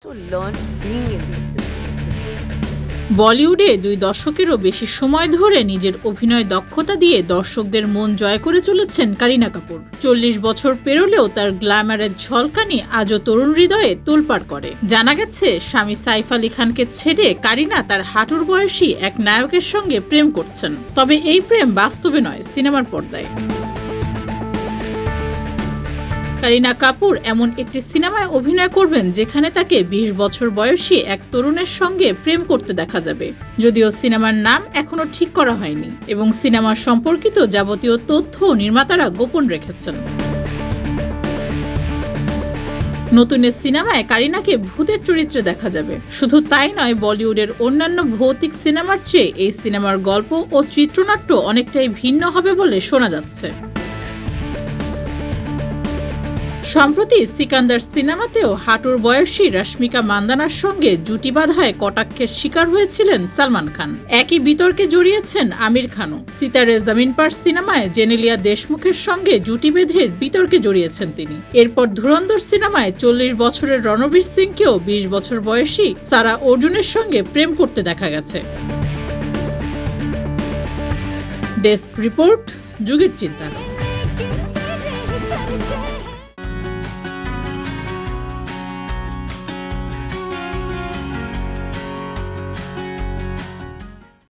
So learn being in the industry. বলিউডে 2 দশকেরও বেশি সময় ধরে নিজের অভিনয় দক্ষতা দিয়ে দর্শকদের মন জয় করে চলেছেন করিনা কাপুর। 40 বছর পেরোলেও তার গ্ল্যামারের ঝলকানি আজও তরুণ হৃদয়ে তোলপাড় করে। জানা গেছে স্বামী সাইফ আলী খানকে ছেড়ে করিনা তার হাঁটুর বয়সী এক নায়কের সঙ্গে প্রেম করছেন। তবে এই প্রেম বাস্তবে নয়, সিনেমার পর্দায়। করিনা কাপুর এমন একটি সিনেমায় অভিনয় করবেন যেখানে তাকে 20 বছর বয়সী এক তরুণের সঙ্গে প্রেম করতে দেখা যাবে। যদিও সিনেমার নাম এখনো ঠিক করা হয়নি এবং সিনেমার সম্পর্কিত যাবতীয় তথ্য নির্মাতারা গোপন রেখেছেন। নতুন সিনেমায় করিনাকে ভূতের চরিত্রে দেখা যাবে। শুধু তাই নয়, বলিউডের অন্যান্য ভৌতিক সিনেমার চেয়ে এই সিনেমার গল্প ও চিত্রনাট্য অনেকটাই ভিন্ন হবে বলে শোনা যাচ্ছে। সম্প্রতি সিকান্দার সিনেমাতেও হাঁটুর বয়সী রশ্মিকা মান্দানার সঙ্গে জুটি বাঁধায় কটাক্ষের শিকার হয়েছিলেন সালমান খান। একই বিতর্কে জড়িয়েছেন আমির খানও। সিতারে জমিন পার সিনেমায় জেনেলিয়া দেশমুখের সঙ্গে জুটি বেঁধে বিতর্কে জড়িয়েছেন তিনি। এরপর ধুরন্ধর সিনেমায় 40 বছরের রণবীর সিংকেও 20 বছর বয়সী সারা অর্জুনের সঙ্গে প্রেম করতে দেখা গেছে। ডেস্ক রিপোর্ট, যুগের চিন্তা।